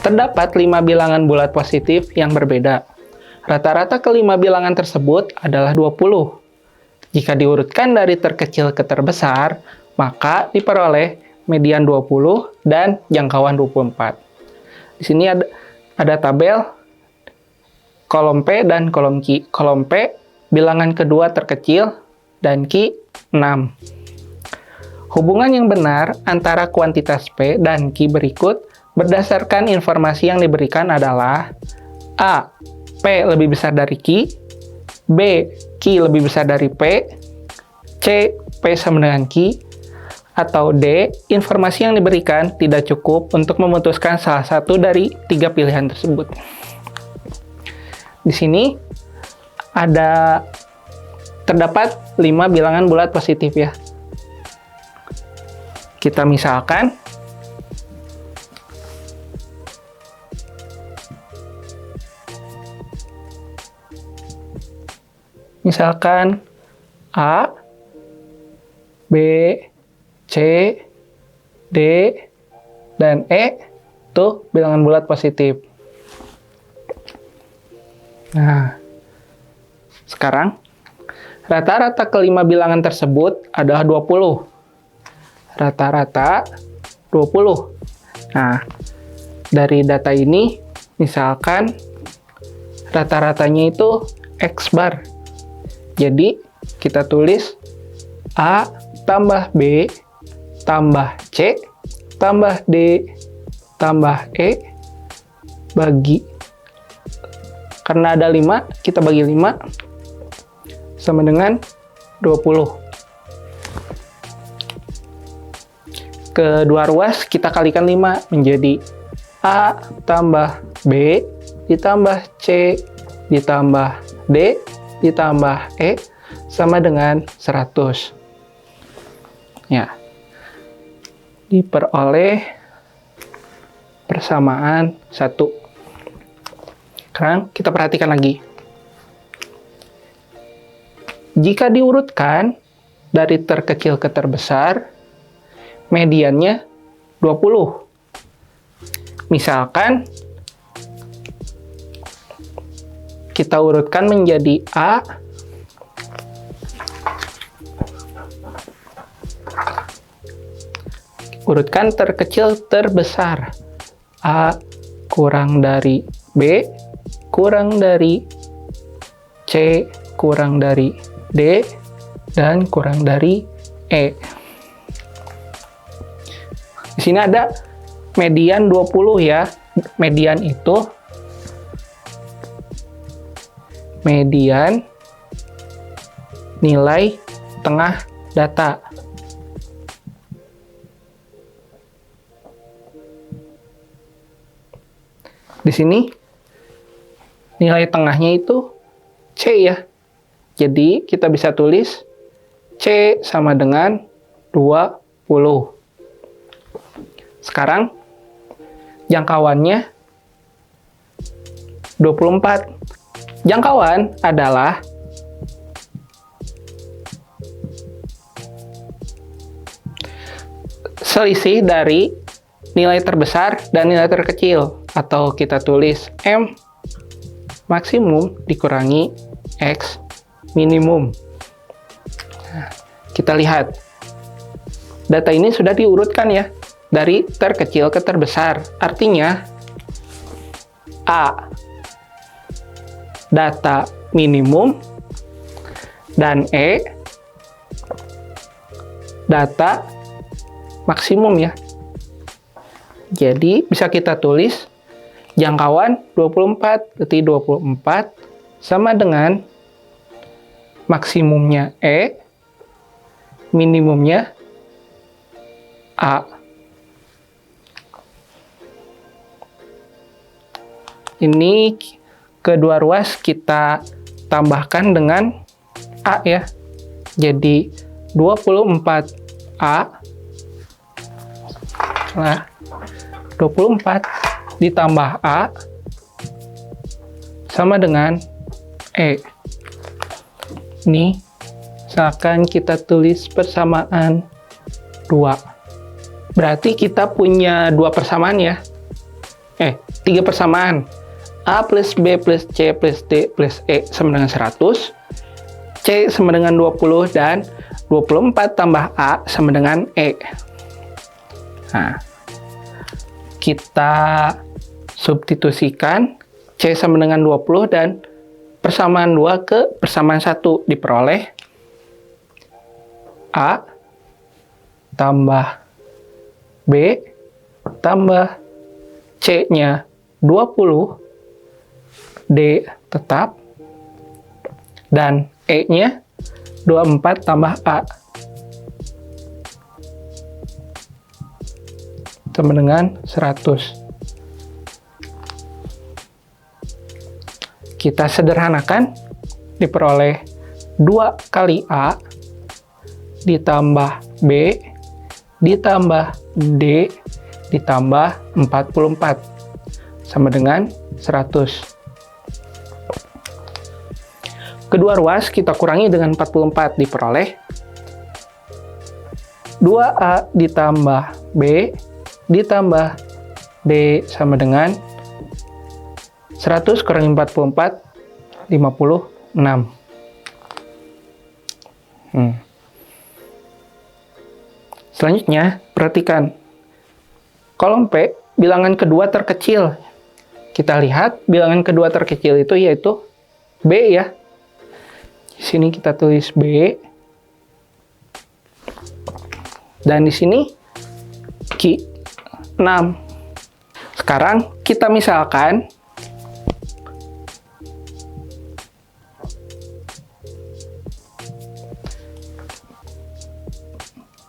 Terdapat 5 bilangan bulat positif yang berbeda. Rata-rata kelima bilangan tersebut adalah 20. Jika diurutkan dari terkecil ke terbesar, maka diperoleh median 20 dan jangkauan 24. Di sini ada tabel kolom P dan kolom Q. Kolom P, bilangan kedua terkecil, dan Q, 6. Hubungan yang benar antara kuantitas P dan Q berikut berdasarkan informasi yang diberikan adalah A. P lebih besar dari Q, B. Q lebih besar dari P, C. P sama dengan Q, atau D. Informasi yang diberikan tidak cukup untuk memutuskan salah satu dari 3 pilihan tersebut. Di sini terdapat 5 bilangan bulat positif ya. Kita misalkan A, B, C, D, dan E itu bilangan bulat positif. Nah, sekarang rata-rata kelima bilangan tersebut adalah 20. Rata-rata 20. Nah, dari data ini misalkan rata-ratanya itu X bar. Jadi, kita tulis A tambah B tambah C tambah D tambah E bagi, karena ada 5, kita bagi 5 sama dengan 20. Kedua ruas kita kalikan 5 menjadi A tambah B ditambah C ditambah D ditambah E sama dengan 100. Ya. Diperoleh persamaan 1. Sekarang kita perhatikan lagi. Jika diurutkan dari terkecil ke terbesar, mediannya 20. Misalkan kita urutkan menjadi A, urutkan terkecil terbesar, A kurang dari B, kurang dari C, kurang dari D, dan kurang dari E. Di sini ada median 20 ya. Median itu median nilai tengah data. Di sini nilai tengahnya itu C ya. Jadi kita bisa tulis C sama dengan 20. Sekarang jangkauannya 24. Jangkauan adalah selisih dari nilai terbesar dan nilai terkecil, atau kita tulis M maksimum dikurangi X minimum. Nah, kita lihat data ini sudah diurutkan ya dari terkecil ke terbesar. Artinya A data minimum dan E data maksimum ya. Jadi bisa kita tulis jangkauan 24, berarti 24 sama dengan maksimumnya E, minimumnya A. Ini kedua ruas kita tambahkan dengan A ya. Jadi 24A. Nah, 24 ditambah A sama dengan E. Ini misalkan kita tulis persamaan 2. Berarti kita punya 2 persamaan ya. 3 persamaan. A plus B plus C plus D plus E sama dengan 100. C sama dengan 20 dan 24 tambah A sama dengan E. Nah, kita substitusikan C sama dengan 20 dan persamaan 2 ke persamaan 1 diperoleh A tambah B tambah C-nya 20, D tetap, dan E-nya 24 tambah A sama dengan 100. Kita sederhanakan, diperoleh 2 kali A ditambah B ditambah D ditambah 44 sama dengan 100. Kedua ruas kita kurangi dengan 44, diperoleh 2A ditambah B ditambah D sama dengan 100 kurangi 44, 56. Selanjutnya, perhatikan kolom P, bilangan kedua terkecil. Kita lihat bilangan kedua terkecil itu yaitu B ya. Di sini kita tulis B. Dan di sini Q 6. Sekarang kita misalkan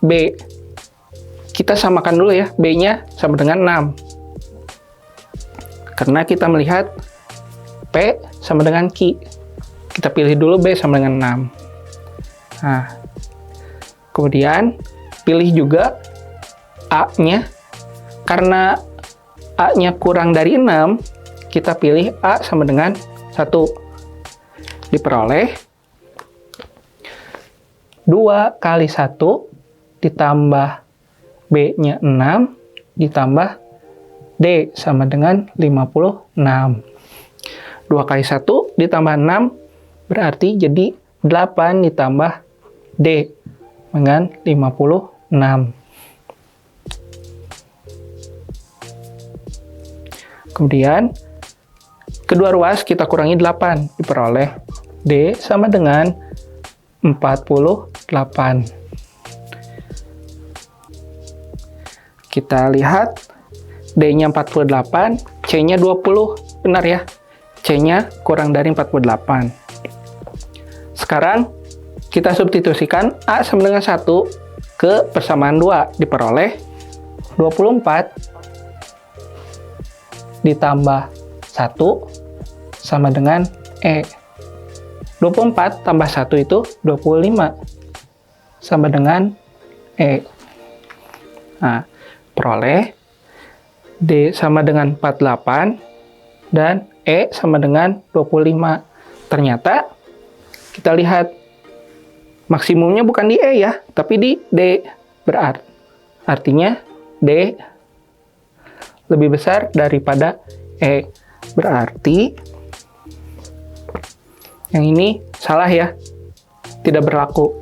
B. Kita samakan dulu ya, B-nya sama dengan 6. Karena kita melihat P sama dengan Q. Kita pilih dulu B sama dengan 6. Nah, kemudian pilih juga A-nya. Karena A-nya kurang dari 6, kita pilih A sama dengan 1. Diperoleh 2 kali 1 ditambah B-nya 6 ditambah D sama dengan 56. 2 kali 1 ditambah 6 berarti jadi 8 ditambah D dengan 56. Kemudian kedua ruas kita kurangi 8, diperoleh D sama dengan 48. Kita lihat D-nya 48, C-nya 20. Benar ya? C-nya kurang dari 48. Sekarang kita substitusikan A sama dengan 1 ke persamaan 2. Diperoleh 24 ditambah 1 sama dengan E. 24 tambah 1 itu 25 sama dengan E. Nah, peroleh D sama dengan 48 dan E sama dengan 25. Ternyata kita lihat maksimumnya bukan di E ya, tapi di D. Artinya D lebih besar daripada E. Berarti yang ini salah ya, tidak berlaku.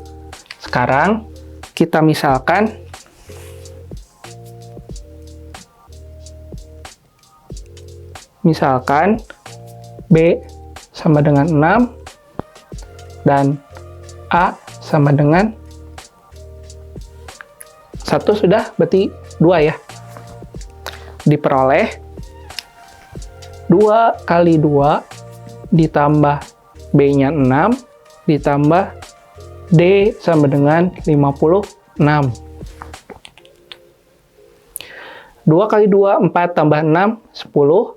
Sekarang kita misalkan B sama dengan 6 dan A sama dengan 1 sudah, berarti 2 ya. Diperoleh 2 kali 2 ditambah B-nya 6 ditambah D sama dengan 56. 2 kali 2, 4 tambah 6, 10.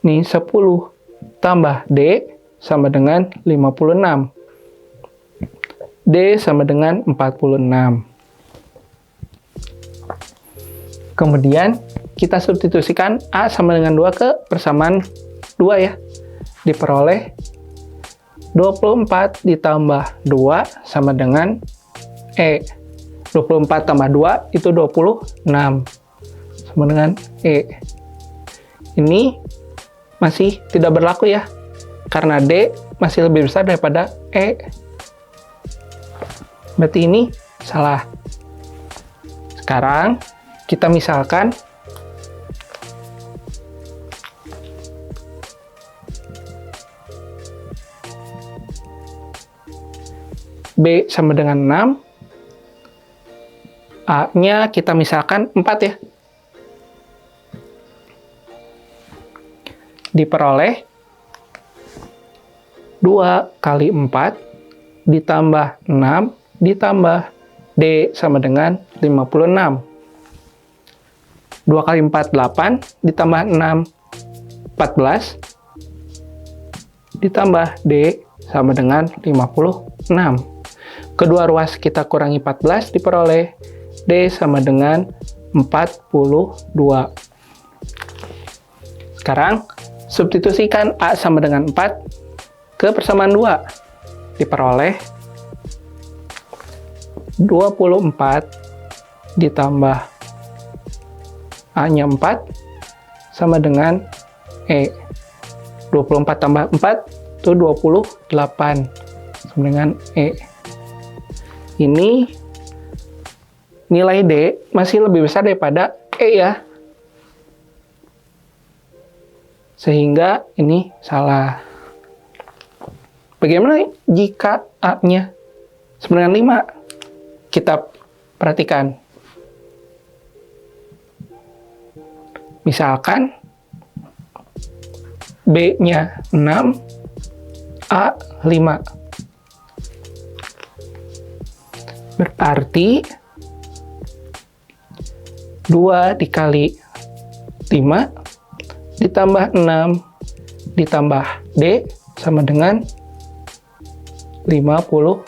Ini 10 tambah D sama dengan 56. D sama dengan 46. Kemudian kita substitusikan A sama dengan 2 ke persamaan 2 ya. Diperoleh 24 ditambah 2 sama dengan E. 24 tambah 2 itu 26. Sama dengan E. Ini masih tidak berlaku ya, karena D masih lebih besar daripada E. Berarti ini salah. Sekarang kita misalkan B sama dengan 6, A-nya kita misalkan 4 ya. Diperoleh 2 kali 4 ditambah 6 ditambah D sama dengan 56. 2 kali 4, 8 ditambah 6, 14 ditambah D sama dengan 56. Kedua ruas kita kurangi 14 diperoleh D sama dengan 42. Sekarang substitusikan A sama dengan 4 ke persamaan 2. Diperoleh 24 ditambah A-nya 4 sama dengan E. 24 tambah 4 itu 28 sama dengan E. Ini nilai D masih lebih besar daripada E ya. Sehingga ini salah. Bagaimana jika A-nya sama dengan 5? Kita perhatikan. Misalkan B-nya 6, A 5. Berarti 2 dikali 5 ditambah 6 ditambah D sama dengan 56.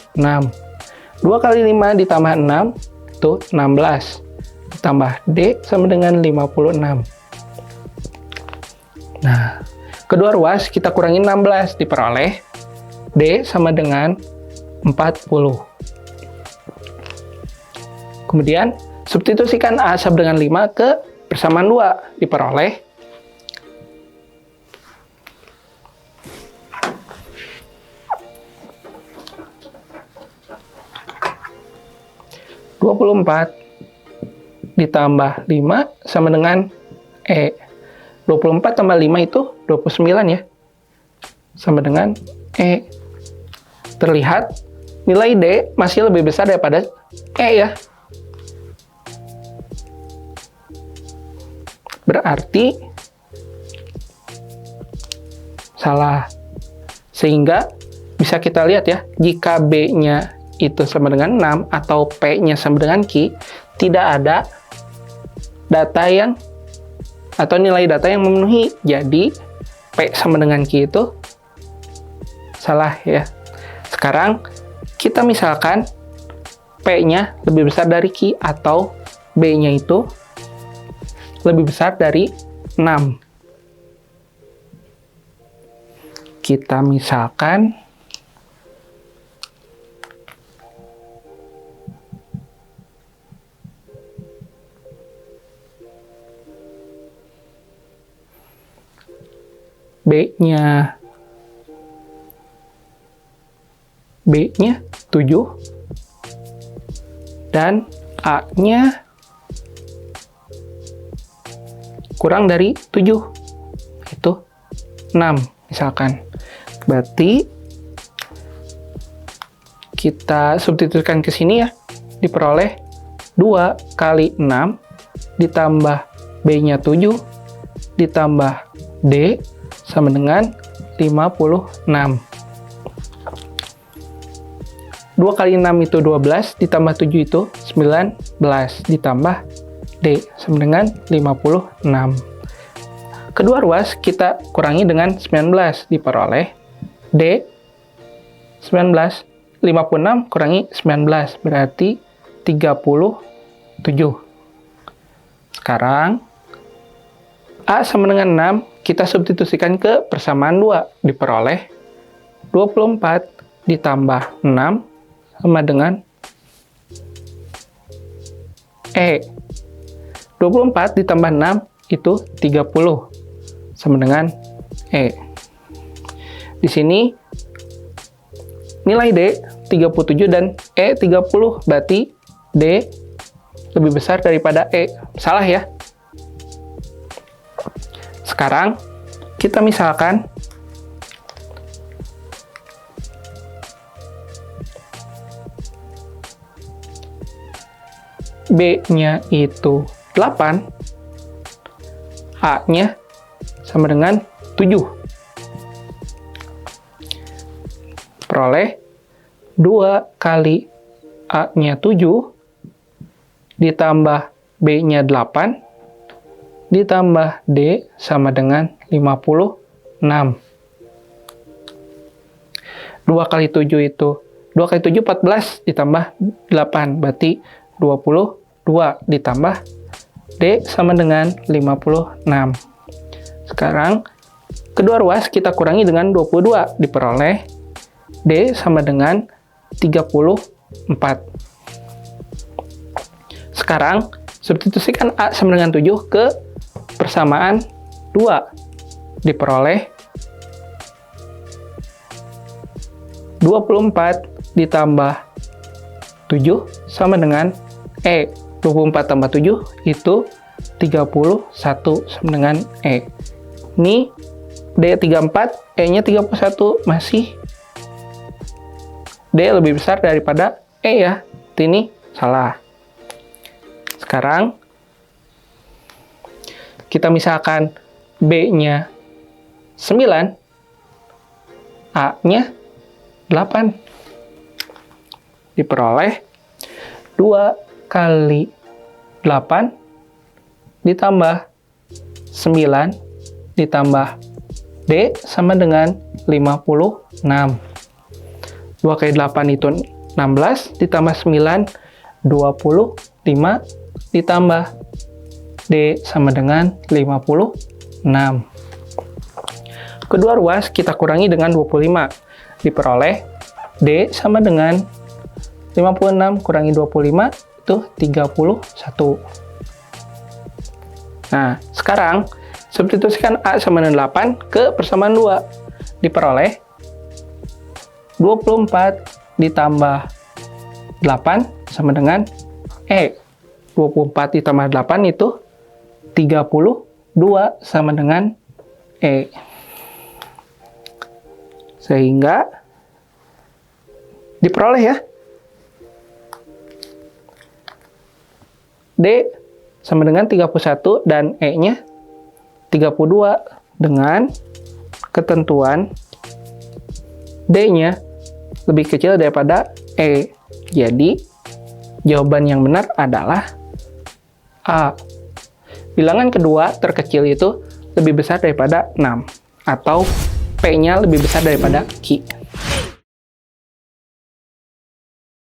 2 kali 5 ditambah 6 itu 16. Ditambah D sama dengan 56. Nah, kedua ruas kita kurangi 16 diperoleh D sama dengan 40. Kemudian substitusikan A sama dengan 5 ke persamaan 2 diperoleh 24 ditambah 5 sama dengan E. 24 tambah 5 itu 29 ya. Sama dengan E. Terlihat nilai D masih lebih besar daripada E ya. Berarti salah. Sehingga bisa kita lihat ya, jika B-nya itu sama dengan 6 atau P-nya sama dengan Q, tidak ada data yang atau nilai data yang memenuhi. Jadi P sama dengan Q itu salah ya. Sekarang kita misalkan P-nya lebih besar dari Q atau B-nya itu lebih besar dari 6. Kita misalkan B-nya 7 dan A-nya kurang dari 7, itu 6 misalkan. Berarti kita substitusikan ke sini ya, diperoleh 2 kali 6 ditambah B-nya 7 ditambah D sama dengan 56. 2 kali 6 itu 12 ditambah 7 itu 19 ditambah D sama dengan 56. Kedua ruas kita kurangi dengan 19 diperoleh D 19. 56 kurangi 19 berarti 37. Sekarang A sama dengan 6 kita substitusikan ke persamaan 2 diperoleh 24 ditambah 6 sama dengan E. 24 ditambah 6 itu 30. Sama dengan E. Di sini nilai D 37 dan E 30. Berarti D lebih besar daripada E. Salah ya? Sekarang kita misalkan B-nya itu 8, A-nya sama dengan 7. Peroleh 2 kali A-nya 7 ditambah B-nya 8 ditambah D sama dengan 56. 2 kali 7 itu 2 kali 7 14 ditambah 8 berarti 22 ditambah D sama dengan 56. Sekarang kedua ruas kita kurangi dengan 22 diperoleh D sama dengan 34. Sekarang substitusikan A sama dengan 7 ke persamaan 2 diperoleh 24 ditambah 7 sama dengan E. 24 tambah 7 itu 31 sama dengan E. Ini D 34, E nya 31, masih D lebih besar daripada E ya. Ini salah. Sekarang kita misalkan B-nya 9, A-nya 8. Diperoleh 2 kali 8 ditambah 9 ditambah D sama dengan 56. 2 kali 8 itu 16 ditambah 9, 25 ditambah D sama dengan 56. Kedua ruas kita kurangi dengan 25. Diperoleh D sama dengan 56 kurangi 25 itu 31. Nah, sekarang substitusikan A sama dengan 8 ke persamaan 2. Diperoleh 24 ditambah 8 sama dengan E. 24 ditambah 8 itu 32 sama dengan E. Sehingga diperoleh ya. D sama dengan 31 dan E-nya 32 dengan ketentuan D-nya lebih kecil daripada E. Jadi, jawaban yang benar adalah A. Bilangan kedua terkecil itu lebih besar daripada 6 atau P-nya lebih besar daripada Q.